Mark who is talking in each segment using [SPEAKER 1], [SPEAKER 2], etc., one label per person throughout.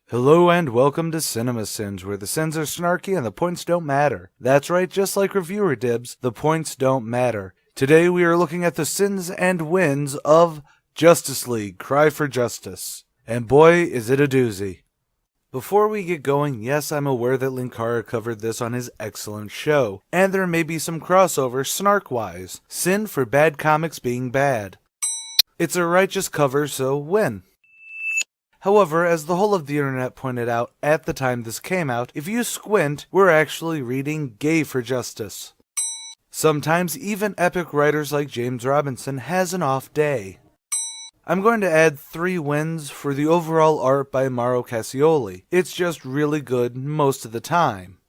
[SPEAKER 1] Hello and welcome to CinemaSins, where the sins are snarky and the points don't matter. That's right, just like reviewer dibs, the points don't matter. Today we are looking at the sins and wins of Justice League: Cry for Justice. And boy, is it a doozy. Before we get going, yes, I'm aware that Linkara covered this on his excellent show, and there may be some crossover snark-wise. Sin for bad comics being bad. It's a righteous cover, so win. However, as the whole of the internet pointed out at the time this came out, if you squint, we're actually reading Gay for Justice. Sometimes even epic writers like James Robinson has an off day. I'm going to add 3 wins for the overall art by Mauro Cassioli. It's just really good most of the time.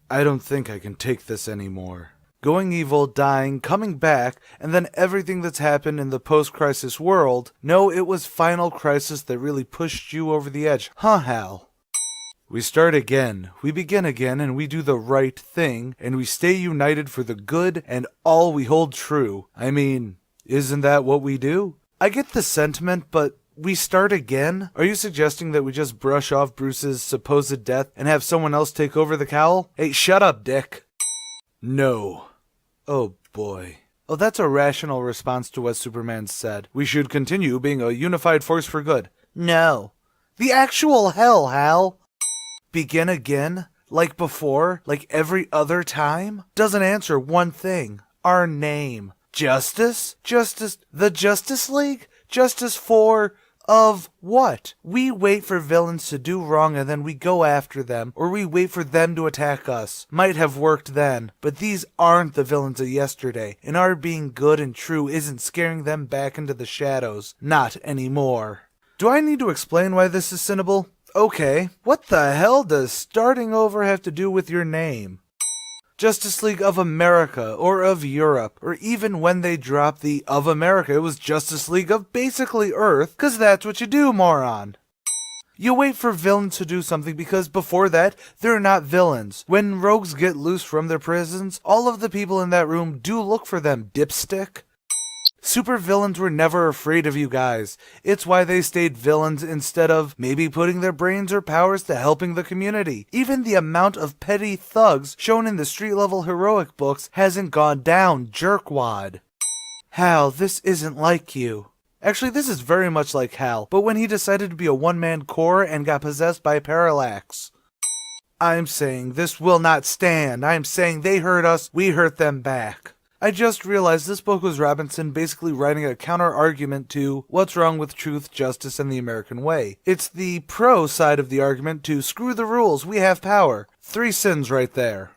[SPEAKER 1] I don't think I can take this anymore. Going evil, dying, coming back, and then everything that's happened in the post-crisis world. No, it was Final Crisis that really pushed you over the edge. Huh, Hal? We start again, we begin again, and we do the right thing, and we stay united for the good and all we hold true. I mean, isn't that what we do? I get the sentiment, but we start again? Are you suggesting that we just brush off Bruce's supposed death and have someone else take over the cowl? Hey, shut up, Dick. No. Oh boy. Oh, that's a rational response to what Superman said. We should continue being a unified force for good. No. The actual hell, Hal. Begin again? Like before? Like every other time? Doesn't answer one thing. Our name. Justice? Justice? The Justice League? Justice for... of what? We wait for villains to do wrong and then we go after them, or we wait for them to attack us. Might have worked then, but these aren't the villains of yesterday, and our being good and true isn't scaring them back into the shadows. Not anymore. Do I need to explain why this is sinnable? Okay, what the hell does starting over have to do with your name? Justice League of America, or of Europe, or even when they dropped the of America, it was Justice League of basically Earth, cause that's what you do, moron. You wait for villains to do something because before that, they're not villains. When rogues get loose from their prisons, all of the people in that room do look for them, dipstick. Supervillains were never afraid of you guys. It's why they stayed villains instead of maybe putting their brains or powers to helping the community. Even the amount of petty thugs shown in the street-level heroic books hasn't gone down, jerkwad. Hal, this isn't like you. Actually, this is very much like Hal, but when he decided to be a one-man corps and got possessed by Parallax. I'm saying this will not stand. I'm saying they hurt us, we hurt them back. I just realized this book was Robinson basically writing a counter-argument to what's wrong with truth, justice, and the American way. It's the pro side of the argument to screw the rules, we have power. 3 sins right there.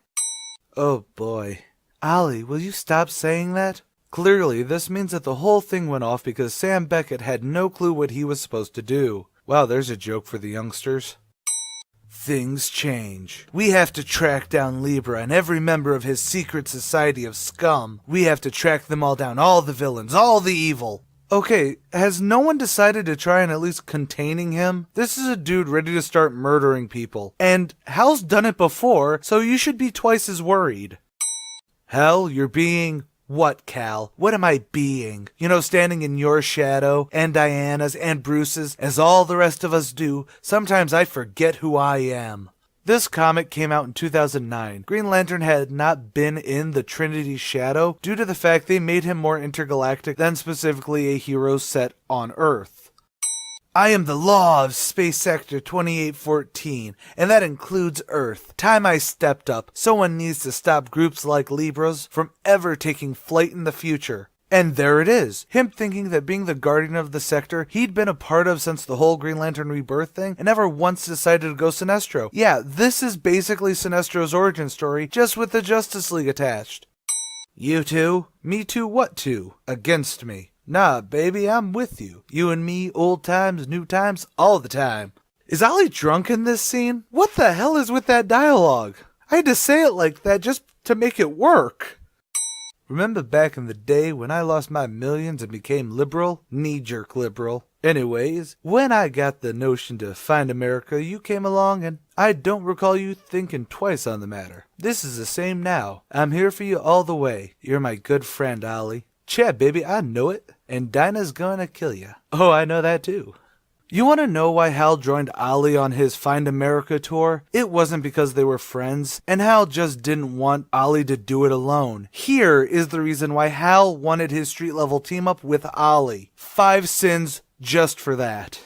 [SPEAKER 1] Oh boy. Ollie, will you stop saying that? Clearly, this means that the whole thing went off because Sam Beckett had no clue what he was supposed to do. Wow, there's a joke for the youngsters. Things change. We have to track down Libra and every member of his secret society of scum. We have to track them all down, all the villains, all the evil. Okay, has no one decided to try and at least containing him? This is a dude ready to start murdering people. And Hal's done it before, so you should be twice as worried. Hal, you're being... what, Cal? What am I being? You know, standing in your shadow, and Diana's, and Bruce's, as all the rest of us do, sometimes I forget who I am. This comic came out in 2009. Green Lantern had not been in the Trinity's shadow due to the fact they made him more intergalactic than specifically a hero set on Earth. I am the law of Space Sector 2814, and that includes Earth. Time I stepped up. Someone needs to stop groups like Libras from ever taking flight in the future. And there it is. Him thinking that being the guardian of the sector he'd been a part of since the whole Green Lantern Rebirth thing, and never once decided to go Sinestro. Yeah, this is basically Sinestro's origin story, just with the Justice League attached. You two? Me too what two? Against me. Nah, baby, I'm with you. You and me, old times, new times, all the time. Is Ollie drunk in this scene? What the hell is with that dialogue? I had to say it like that just to make it work. Remember back in the day when I lost my millions and became liberal? Knee-jerk liberal. Anyways, when I got the notion to find America, you came along and I don't recall you thinking twice on the matter. This is the same now. I'm here for you all the way. You're my good friend, Ollie. Chad, baby, I know it. And Dinah's gonna kill you. Oh, I know that too. You want to know why Hal joined Ollie on his Find America tour? It wasn't because they were friends, and Hal just didn't want Ollie to do it alone. Here is the reason why Hal wanted his street-level team-up with Ollie. 5 sins just for that.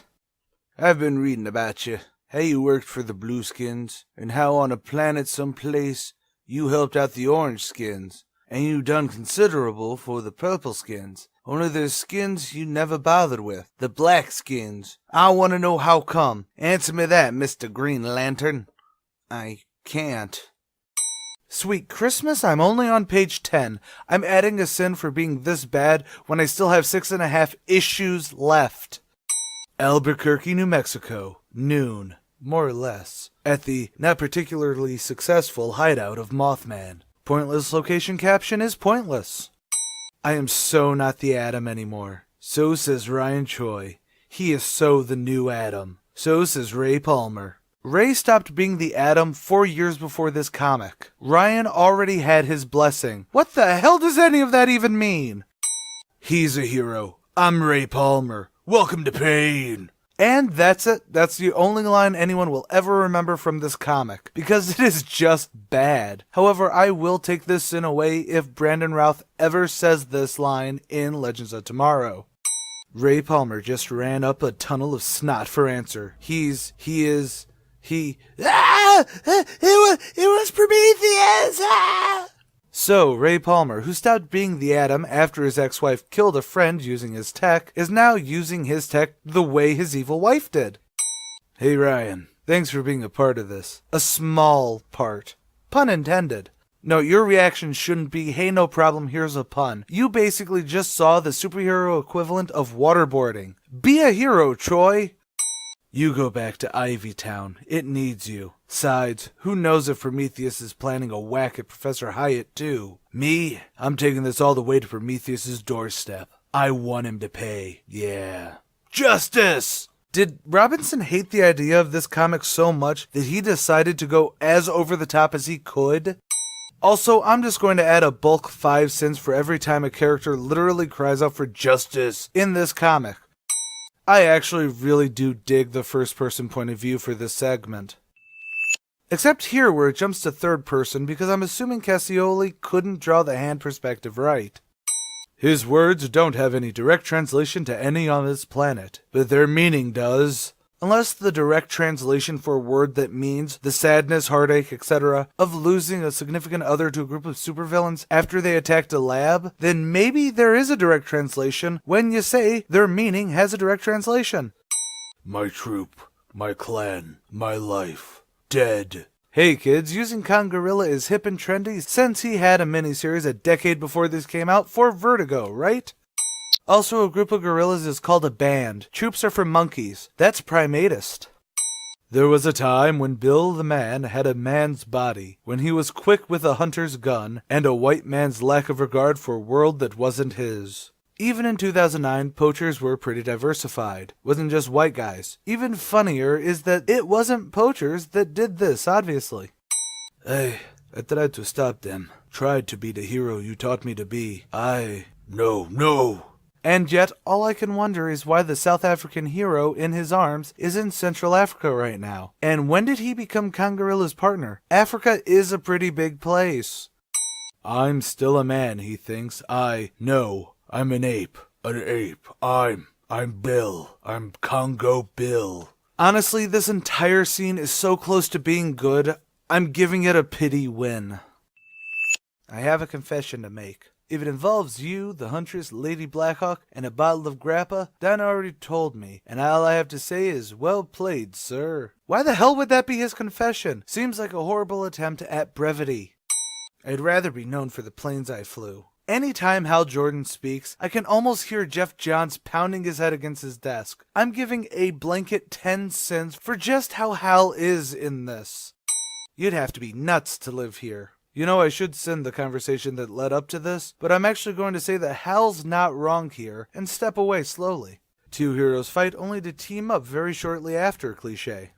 [SPEAKER 1] I've been reading about you. How you worked for the Blueskins, and how on a planet someplace you helped out the Orange Skins, and you done considerable for the Purple Skins. Only there's skins you never bothered with, the Black Skins. I want to know how come. Answer me that, Mr. Green Lantern. I can't. Sweet Christmas, I'm only on page 10. I'm adding a sin for being this bad when I still have 6.5 issues left. Albuquerque, New Mexico, noon, more or less, at the not particularly successful hideout of Mothman. Pointless location caption is pointless. I am so not the Atom anymore. So says Ryan Choi. He is so the new Atom. So says Ray Palmer. Ray stopped being the Atom 4 years before this comic. Ryan already had his blessing. What the hell does any of that even mean? He's a hero. I'm Ray Palmer. Welcome to pain. And that's it. That's the only line anyone will ever remember from this comic, because it is just bad. However, I will take this sin away if Brandon Routh ever says this line in Legends of Tomorrow. Ray Palmer just ran up a tunnel of snot for answer. It was Prometheus! Ah! So, Ray Palmer, who stopped being the Atom after his ex-wife killed a friend using his tech, is now using his tech the way his evil wife did. Hey Ryan, thanks for being a part of this. A small part. Pun intended. No, your reaction shouldn't be, hey no problem, here's a pun. You basically just saw the superhero equivalent of waterboarding. Be a hero, Troy! You go back to Ivy Town. It needs you. Sides, who knows if Prometheus is planning a whack at Professor Hyatt too? Me? I'm taking this all the way to Prometheus's doorstep. I want him to pay. Yeah. Justice! Did Robinson hate the idea of this comic so much that he decided to go as over the top as he could? Also, I'm just going to add a bulk 5 sins for every time a character literally cries out for justice in this comic. I actually really do dig the first-person point of view for this segment. Except here where it jumps to third person because I'm assuming Cassioli couldn't draw the hand perspective right. His words don't have any direct translation to any on this planet, but their meaning does. Unless the direct translation for a word that means the sadness, heartache, etc. of losing a significant other to a group of supervillains after they attacked a lab, then maybe there is a direct translation when you say their meaning has a direct translation. My troop, my clan, my life, dead. Hey kids, using Kongorilla is hip and trendy since he had a miniseries a decade before this came out for Vertigo, right? Also, a group of gorillas is called a band. Troops are for monkeys. That's primatist. There was a time when Bill the Man had a man's body, when he was quick with a hunter's gun, and a white man's lack of regard for a world that wasn't his. Even in 2009, poachers were pretty diversified. Wasn't just white guys. Even funnier is that it wasn't poachers that did this, obviously. I tried to stop them. Tried to be the hero you taught me to be. No. And yet, all I can wonder is why the South African hero in his arms is in Central Africa right now. And when did he become Kongorilla's partner? Africa is a pretty big place. I'm still a man, he thinks. No, I'm an ape. An ape. I'm Bill. I'm Congo Bill. Honestly, this entire scene is so close to being good, I'm giving it a pity win. I have a confession to make. If it involves you, the Huntress, Lady Blackhawk, and a bottle of grappa, Don already told me, and all I have to say is, well played, sir. Why the hell would that be his confession? Seems like a horrible attempt at brevity. I'd rather be known for the planes I flew. Anytime Hal Jordan speaks, I can almost hear Jeff Johns pounding his head against his desk. I'm giving a blanket 10 cents for just how Hal is in this. You'd have to be nuts to live here. You know, I should send the conversation that led up to this, but I'm actually going to say that Hal's not wrong here and step away slowly. Two heroes fight only to team up very shortly after, cliché.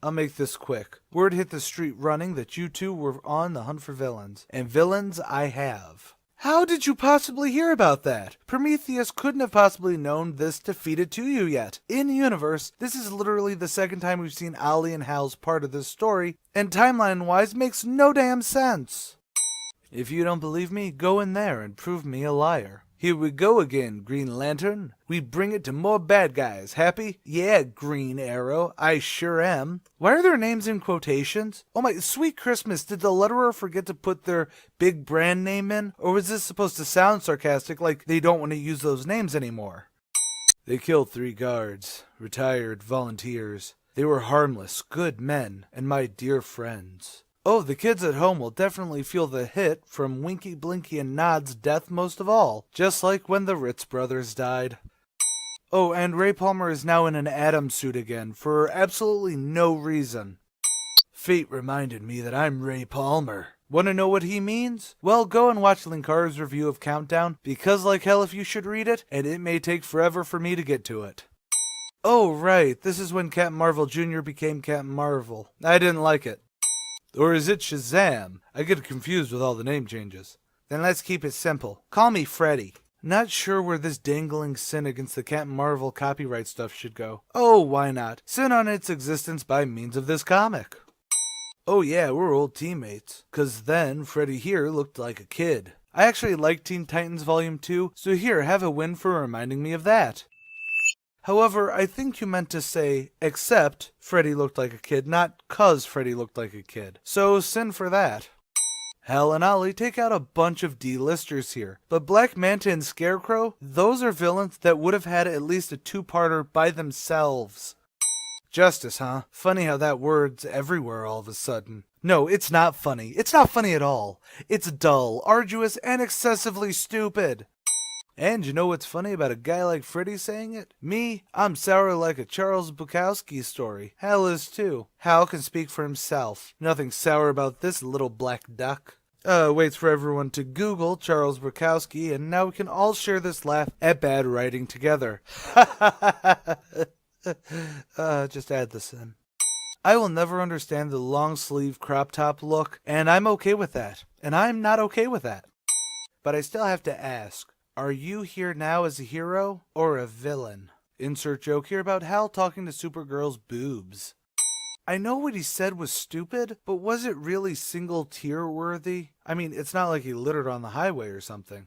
[SPEAKER 1] I'll make this quick. Word hit the street running that you two were on the hunt for villains, and villains I have. How did you possibly hear about that? Prometheus couldn't have possibly known this to feed it to you yet. In universe, this is literally the second time we've seen Ollie and Hal's part of this story, and timeline-wise makes no damn sense. If you don't believe me, go in there and prove me a liar. Here we go again, Green Lantern. We bring it to more bad guys. Happy? Yeah, Green Arrow. I sure am. Why are their names in quotations? Oh my sweet Christmas, did the letterer forget to put their big brand name in? Or was this supposed to sound sarcastic, like they don't want to use those names anymore? They killed 3 guards, retired volunteers. They were harmless, good men, and my dear friends. Oh, the kids at home will definitely feel the hit from Winky, Blinky, and Nod's death most of all, just like when the Ritz brothers died. Oh, and Ray Palmer is now in an Atom suit again, for absolutely no reason. Fate reminded me that I'm Ray Palmer. Want to know what he means? Well, go and watch Linkar's review of Countdown, because like hell if you should read it, and it may take forever for me to get to it. Oh, right, this is when Captain Marvel Jr. became Captain Marvel. I didn't like it. Or is it Shazam? I get confused with all the name changes. Then let's keep it simple. Call me Freddy. Not sure where this dangling sin against the Captain Marvel copyright stuff should go. Oh, why not? Sin on its existence by means of this comic. Oh yeah, we're old teammates. 'Cause then, Freddy here looked like a kid. I actually like Teen Titans Volume 2, so here, have a win for reminding me of that. However, I think you meant to say, except Freddy looked like a kid, not 'cause Freddy looked like a kid. So sin for that. Hal and Ollie take out a bunch of D-listers here, but Black Manta and Scarecrow, those are villains that would have had at least a 2-parter by themselves. Justice, huh? Funny how that word's everywhere all of a sudden. No, it's not funny. It's not funny at all. It's dull, arduous, and excessively stupid. And you know what's funny about a guy like Freddy saying it? Me, I'm sour like a Charles Bukowski story. Hal is too. Hal can speak for himself. Nothing sour about this little black duck. Waits for everyone to Google Charles Bukowski, and now we can all share this laugh at bad writing together. Just add this in. I will never understand the long sleeve crop top look, and I'm okay with that. And I'm not okay with that. But I still have to ask. Are you here now as a hero or a villain? Insert joke here about Hal talking to Supergirl's boobs. I know what he said was stupid, but was it really single tear worthy? I mean, it's not like he littered on the highway or something.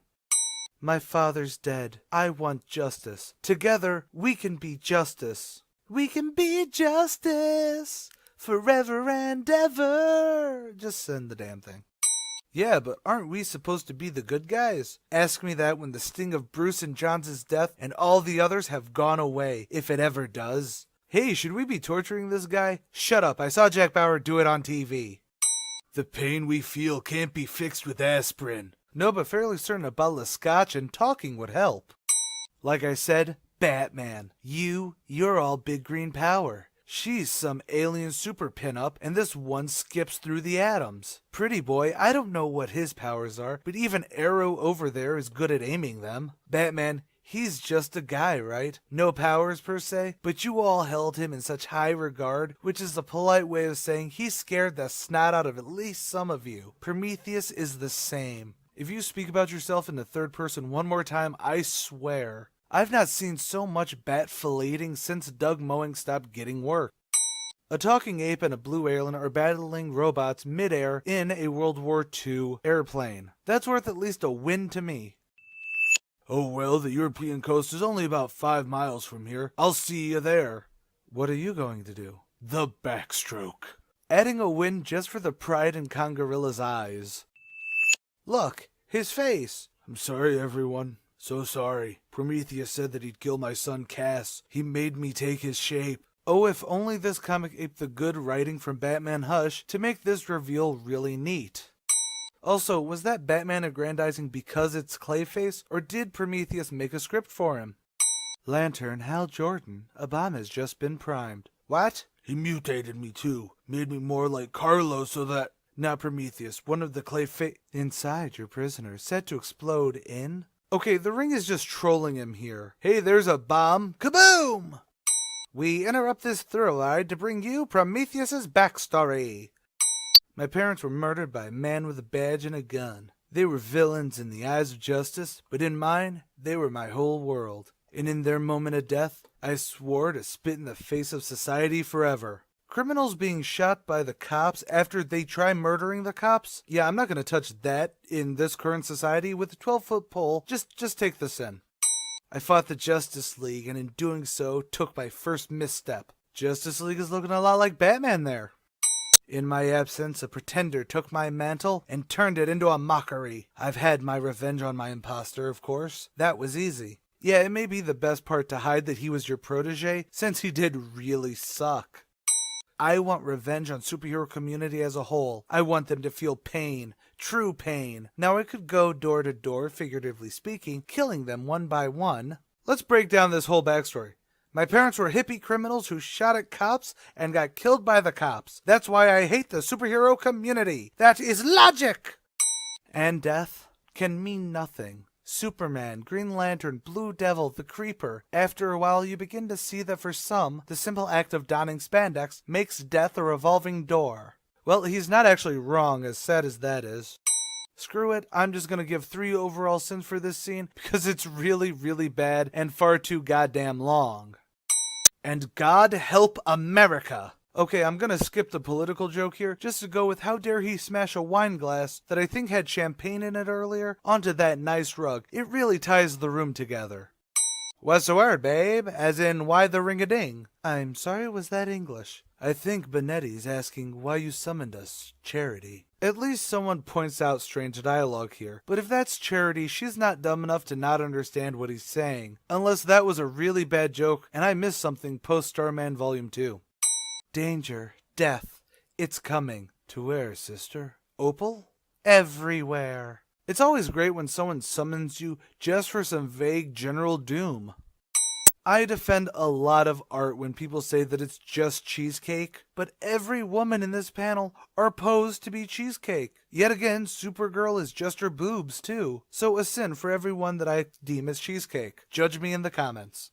[SPEAKER 1] My father's dead. I want justice. Together, we can be justice. We can be justice forever and ever. Just send the damn thing. Yeah, but aren't we supposed to be the good guys? Ask me that when the sting of Bruce and John's death and all the others have gone away, if it ever does. Hey, should we be torturing this guy? Shut up, I saw Jack Bauer do it on TV. The pain we feel can't be fixed with aspirin. No, but fairly certain a bottle of scotch and talking would help. Like I said, Batman. You're all big green power. She's some alien super pinup, and this one skips through the atoms. Pretty boy, I don't know what his powers are, but even Arrow over there is good at aiming them. Batman, he's just a guy, right? No powers per se, but you all held him in such high regard, which is a polite way of saying he scared the snot out of at least some of you. Prometheus is the same. If you speak about yourself in the third person one more time, I swear. I've not seen so much bat filleting since Doug Mowing stopped getting work. A talking ape and a blue alien are battling robots mid-air in a World War II airplane. That's worth at least a win to me. Oh well, the European coast is only about 5 miles from here. I'll see you there. What are you going to do? The backstroke. Adding a win just for the pride in Congorilla's eyes. Look, his face. I'm sorry, everyone. So sorry. Prometheus said that he'd kill my son Cass. He made me take his shape. Oh, if only this comic aped the good writing from Batman Hush to make this reveal really neat. Also, was that Batman aggrandizing because it's Clayface, or did Prometheus make a script for him? Lantern, Hal Jordan, a bomb has just been primed. What? He mutated me too. Made me more like Carlos so that... Not Prometheus, one of the Clayface... Inside your prisoner, set to explode in... Okay, the Ring is just trolling him here. Hey, there's a bomb. Kaboom! We interrupt this thrill ride to bring you Prometheus's backstory. My parents were murdered by a man with a badge and a gun. They were villains in the eyes of justice, but in mine, they were my whole world. And in their moment of death, I swore to spit in the face of society forever. Criminals being shot by the cops after they try murdering the cops? Yeah, I'm not going to touch that in this current society with a 12-foot pole. Just take this in. I fought the Justice League, and in doing so, took my first misstep. Justice League is looking a lot like Batman there. In my absence, a pretender took my mantle and turned it into a mockery. I've had my revenge on my imposter, of course. That was easy. Yeah, it may be the best part to hide that he was your protege, since he did really suck. I want revenge on superhero community as a whole. I want them to feel pain, true pain. Now I could go door to door, figuratively speaking, killing them one by one. Let's break down this whole backstory. My parents were hippie criminals who shot at cops and got killed by the cops. That's why I hate the superhero community. That is logic! And death can mean nothing. Superman, Green Lantern, Blue Devil, the Creeper. After a while, you begin to see that for some, the simple act of donning spandex makes death a revolving door. Well, he's not actually wrong, as sad as that is. Screw it, I'm just gonna give 3 overall sins for this scene because it's really, really bad and far too goddamn long. And God help America! Okay, I'm gonna skip the political joke here, just to go with how dare he smash a wine glass that I think had champagne in it earlier onto that nice rug. It really ties the room together. What's the word, babe? As in, why the ring-a-ding? I'm sorry, was that English? I think Benetti's asking why you summoned us, Charity. At least someone points out strange dialogue here, but if that's Charity, she's not dumb enough to not understand what he's saying. Unless that was a really bad joke and I missed something post-Starman Volume 2. Danger, death, it's coming. To where, sister? Opal? Everywhere. It's always great when someone summons you just for some vague general doom. I defend a lot of art when people say that it's just cheesecake, but every woman in this panel are posed to be cheesecake. Yet again, Supergirl is just her boobs too. So a sin for everyone that I deem as cheesecake. Judge me in the comments.